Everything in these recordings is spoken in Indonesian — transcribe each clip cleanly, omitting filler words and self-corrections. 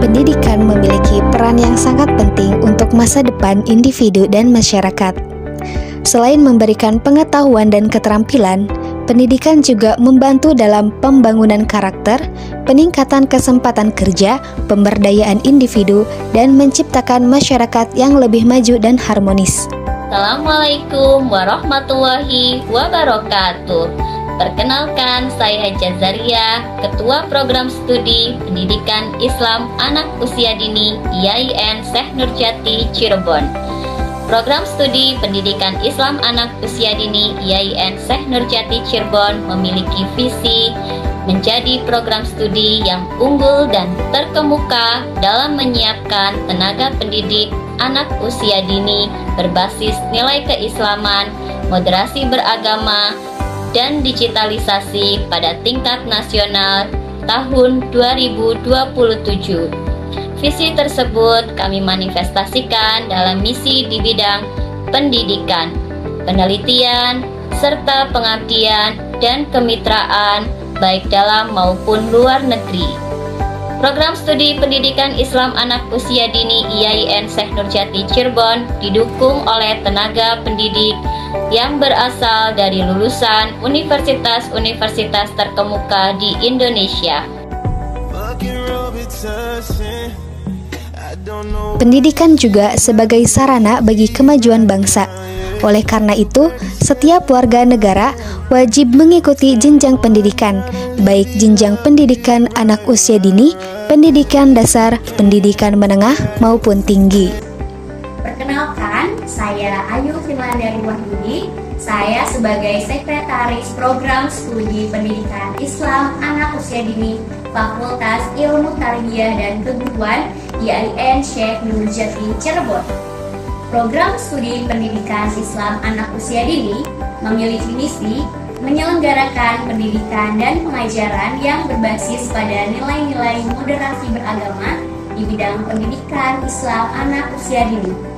Pendidikan memiliki peran yang sangat penting untuk masa depan individu dan masyarakat. Selain memberikan pengetahuan dan keterampilan, pendidikan juga membantu dalam pembangunan karakter, peningkatan kesempatan kerja, pemberdayaan individu, dan menciptakan masyarakat yang lebih maju dan harmonis. Assalamualaikum warahmatullahi wabarakatuh. Perkenalkan, saya Haja Zaria, Ketua Program Studi Pendidikan Islam Anak Usia Dini IAIN Syekh Nurjati Cirebon. Program Studi Pendidikan Islam Anak Usia Dini IAIN Syekh Nurjati Cirebon memiliki visi menjadi program studi yang unggul dan terkemuka dalam menyiapkan tenaga pendidik anak usia dini berbasis nilai keislaman, moderasi beragama, dan digitalisasi pada tingkat nasional tahun 2027. Visi tersebut kami manifestasikan dalam misi di bidang pendidikan, penelitian, serta pengabdian dan kemitraan baik dalam maupun luar negeri. Program Studi Pendidikan Islam Anak Usia Dini IAIN Syekh Nurjati Cirebon didukung oleh tenaga pendidik yang berasal dari lulusan universitas-universitas terkemuka di Indonesia. Pendidikan juga sebagai sarana bagi kemajuan bangsa. Oleh karena itu, setiap warga negara wajib mengikuti jenjang pendidikan, baik jenjang pendidikan anak usia dini, pendidikan dasar, pendidikan menengah, maupun tinggi. Perkenalkan, saya Ayu Finlandari Wahyudi. Saya sebagai Sekretaris Program Studi Pendidikan Islam Anak Usia Dini Fakultas Ilmu Tarbiyah dan Keguruan IAIN Syekh Nurjati Cirebon. Program Studi Pendidikan Islam Anak Usia Dini memiliki misi menyelenggarakan pendidikan dan pengajaran yang berbasis pada nilai-nilai moderasi beragama di bidang pendidikan Islam Anak Usia Dini,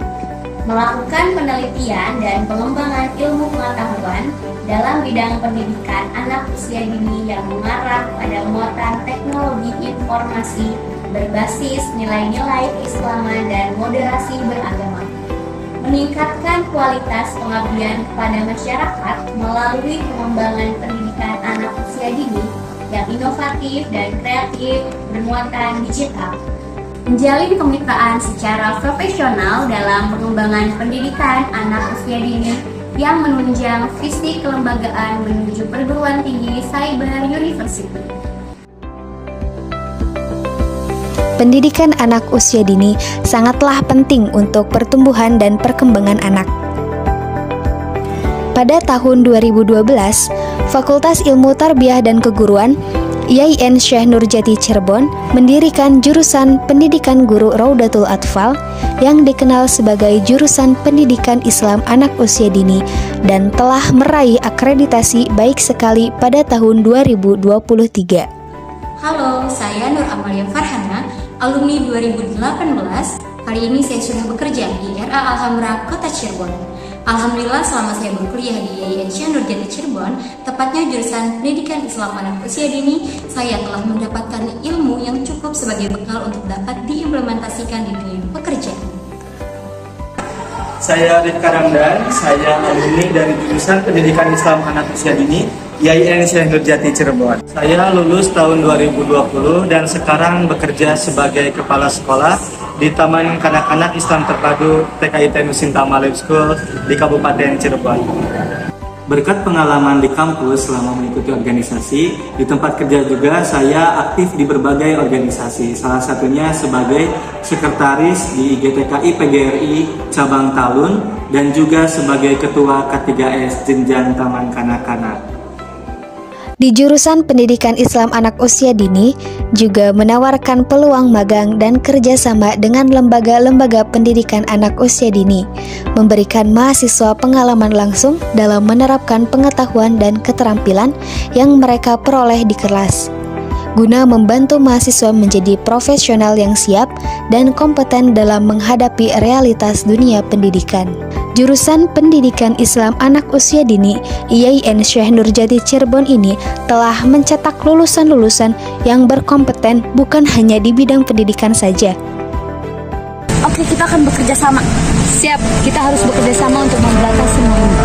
melakukan penelitian dan pengembangan ilmu pengetahuan dalam bidang pendidikan anak usia dini yang mengarah pada muatan teknologi informasi berbasis nilai-nilai keislaman dan moderasi beragama, meningkatkan kualitas pengabdian kepada masyarakat melalui pengembangan pendidikan anak usia dini yang inovatif dan kreatif bermuatan digital, menjalin kemitraan secara profesional dalam pengembangan pendidikan anak usia dini yang menunjang visi kelembagaan menuju perguruan tinggi cyber university. Pendidikan anak usia dini sangatlah penting untuk pertumbuhan dan perkembangan anak. Pada tahun 2012, Fakultas Ilmu Tarbiyah dan Keguruan IAIN Syekh Nurjati Cirebon mendirikan jurusan Pendidikan Guru Raudatul Atfal yang dikenal sebagai jurusan Pendidikan Islam Anak Usia Dini dan telah meraih akreditasi baik sekali pada tahun 2023. Halo, saya Nur Amalia Farhana, alumni 2018. Kali ini saya sudah bekerja di RA Alhamra Kota Cirebon. Alhamdulillah selama saya berkuliah di IAIN Syekh Nurjati Cirebon, tepatnya jurusan Pendidikan Islam Anak Usia Dini, saya telah mendapatkan ilmu yang cukup sebagai bekal untuk dapat diimplementasikan di dunia pekerjaan. Saya Rifka Ramdan, saya alumni dari jurusan Pendidikan Islam Anak Usia Dini IAIN Syekh Nurjati Cirebon. Saya lulus tahun 2020 dan sekarang bekerja sebagai kepala sekolah di Taman Kanak-Kanak Islam Terpadu TKIT Nusintama Lab School di Kabupaten Cirebon. Berkat pengalaman di kampus selama mengikuti organisasi, di tempat kerja juga saya aktif di berbagai organisasi, salah satunya sebagai sekretaris di GTKI PGRI Cabang Talun dan juga sebagai ketua K3S Jenjang Taman Kanak-Kanak. Di jurusan Pendidikan Islam Anak Usia Dini juga menawarkan peluang magang dan kerjasama dengan lembaga-lembaga pendidikan anak usia dini, memberikan mahasiswa pengalaman langsung dalam menerapkan pengetahuan dan keterampilan yang mereka peroleh di kelas, guna membantu mahasiswa menjadi profesional yang siap dan kompeten dalam menghadapi realitas dunia pendidikan. Jurusan Pendidikan Islam Anak Usia Dini IAIN Syekh Nurjati Cirebon ini telah mencetak lulusan-lulusan yang berkompeten bukan hanya di bidang pendidikan saja. Oke, kita akan bekerja sama. Siap, kita harus bekerja sama untuk memberantas semua ini.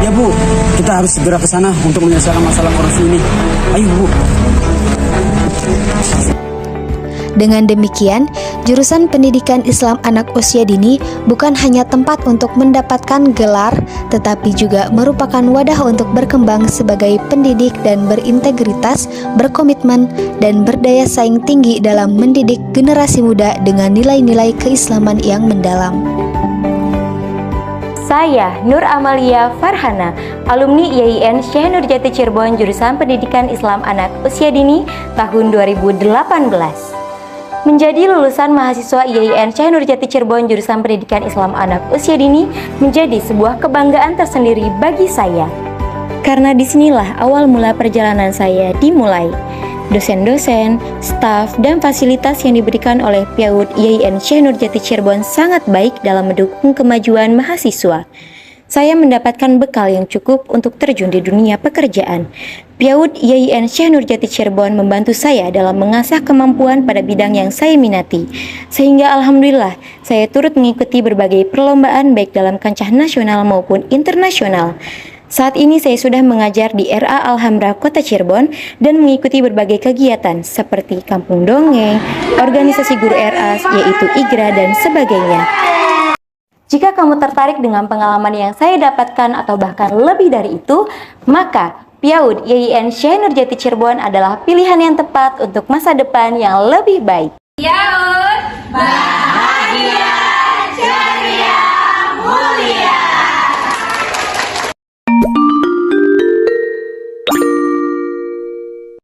Ya Bu, kita harus segera ke sana untuk menyelesaikan masalah korupsi ini. Ayo Bu. Dengan demikian, jurusan Pendidikan Islam Anak Usia Dini bukan hanya tempat untuk mendapatkan gelar, tetapi juga merupakan wadah untuk berkembang sebagai pendidik dan berintegritas, berkomitmen, dan berdaya saing tinggi dalam mendidik generasi muda dengan nilai-nilai keislaman yang mendalam. Saya Nur Amalia Farhana, alumni IAIN Syekh Nurjati Cirebon jurusan Pendidikan Islam Anak Usia Dini tahun 2018. Menjadi lulusan mahasiswa IAIN Syekh Nurjati Cirebon jurusan Pendidikan Islam Anak Usia Dini menjadi sebuah kebanggaan tersendiri bagi saya. Karena disinilah awal mula perjalanan saya dimulai. Dosen-dosen, staf, dan fasilitas yang diberikan oleh PIAUD IAIN Syekh Nurjati Cirebon sangat baik dalam mendukung kemajuan mahasiswa. Saya mendapatkan bekal yang cukup untuk terjun di dunia pekerjaan. PIAUD IAIN Syekh Nurjati Cirebon membantu saya dalam mengasah kemampuan pada bidang yang saya minati. Sehingga alhamdulillah, saya turut mengikuti berbagai perlombaan baik dalam kancah nasional maupun internasional. Saat ini saya sudah mengajar di RA Alhamra Kota Cirebon dan mengikuti berbagai kegiatan seperti Kampung Dongeng, organisasi guru RA yaitu IGRA dan sebagainya. Jika kamu tertarik dengan pengalaman yang saya dapatkan atau bahkan lebih dari itu, maka PIAUD IAIN Syekh Nurjati Cirebon adalah pilihan yang tepat untuk masa depan yang lebih baik. PIAUD